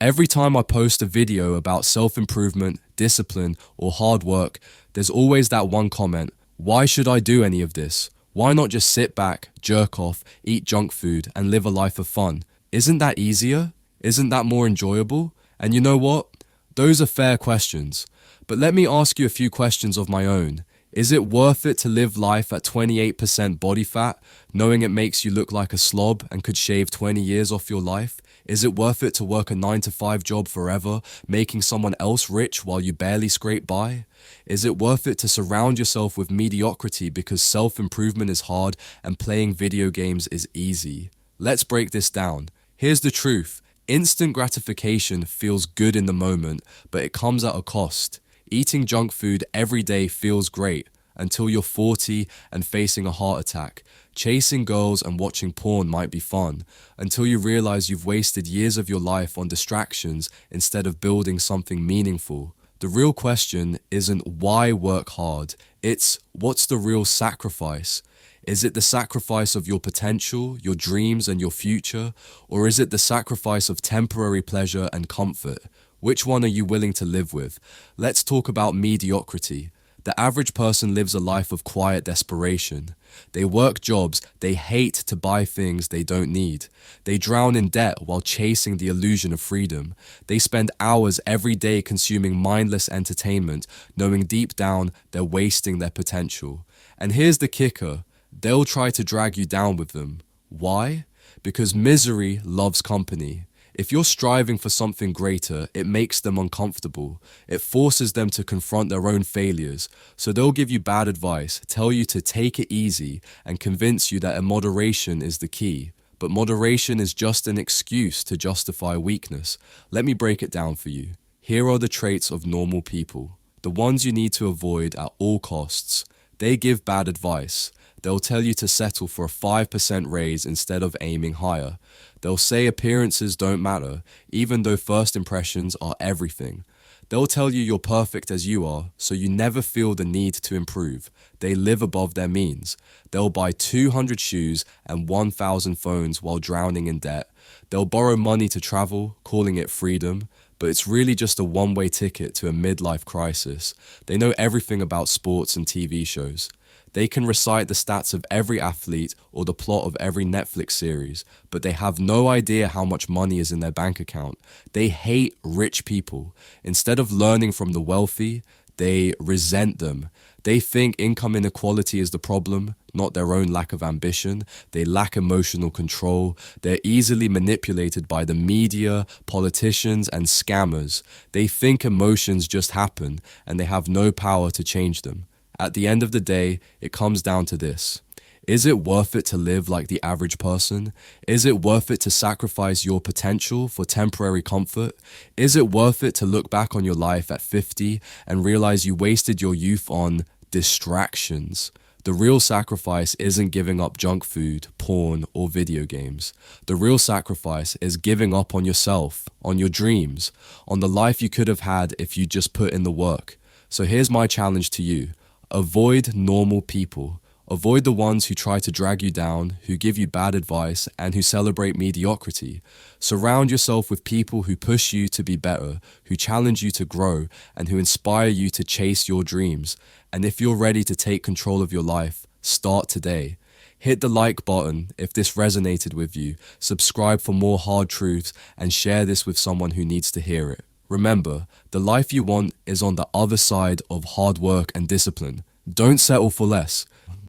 Every time I post a video about self-improvement, discipline, or hard work, there's always that one comment: why should I do any of this? Why not just sit back, jerk off, eat junk food, and live a life of fun? Isn't that easier? Isn't that more enjoyable? And you know what? Those are fair questions. But let me ask you a few questions of my own. Is it worth it to live life at 28% body fat, knowing it makes you look like a slob and could shave 20 years off your life? Is it worth it to work a 9 to 5 job forever, making someone else rich while you barely scrape by? Is it worth it to surround yourself with mediocrity because self-improvement is hard and playing video games is easy? Let's break this down. Here's the truth. Instant gratification feels good in the moment, but it comes at a cost. Eating junk food every day feels great until you're 40 and facing a heart attack. Chasing girls and watching porn might be fun until you realize you've wasted years of your life on distractions instead of building something meaningful. The real question isn't why work hard, it's what's the real sacrifice? Is it the sacrifice of your potential, your dreams, and your future? Or is it the sacrifice of temporary pleasure and comfort? Which one are you willing to live with? Let's talk about mediocrity. The average person lives a life of quiet desperation. They work jobs they hate to buy things they don't need. They drown in debt while chasing the illusion of freedom. They spend hours every day consuming mindless entertainment, knowing deep down they're wasting their potential. And here's the kicker. They'll try to drag you down with them. Why? Because misery loves company. If you're striving for something greater, it makes them uncomfortable. It forces them to confront their own failures. So they'll give you bad advice, tell you to take it easy, and convince you that moderation is the key. But moderation is just an excuse to justify weakness. Let me break it down for you. Here are the traits of normal people. The ones you need to avoid at all costs. They give bad advice. They'll tell you to settle for a 5% raise instead of aiming higher. They'll say appearances don't matter, even though first impressions are everything. They'll tell you you're perfect as you are, so you never feel the need to improve. They live above their means. They'll buy 200 shoes and 1,000 phones while drowning in debt. They'll borrow money to travel, calling it freedom, but it's really just a one-way ticket to a midlife crisis. They know everything about sports and TV shows. They can recite the stats of every athlete or the plot of every Netflix series, but they have no idea how much money is in their bank account. They hate rich people. Instead of learning from the wealthy, they resent them. They think income inequality is the problem, not their own lack of ambition. They lack emotional control. They're easily manipulated by the media, politicians, and scammers. They think emotions just happen, and they have no power to change them. At the end of the day, it comes down to this. Is it worth it to live like the average person? Is it worth it to sacrifice your potential for temporary comfort? Is it worth it to look back on your life at 50 and realize you wasted your youth on distractions? The real sacrifice isn't giving up junk food, porn, or video games. The real sacrifice is giving up on yourself, on your dreams, on the life you could have had if you just put in the work. So here's my challenge to you. Avoid normal people. Avoid the ones who try to drag you down, who give you bad advice, and who celebrate mediocrity. Surround yourself with people who push you to be better, who challenge you to grow, and who inspire you to chase your dreams. And if you're ready to take control of your life, start today. Hit the like button if this resonated with you, subscribe for more hard truths, and share this with someone who needs to hear it. Remember, the life you want is on the other side of hard work and discipline. Don't settle for less.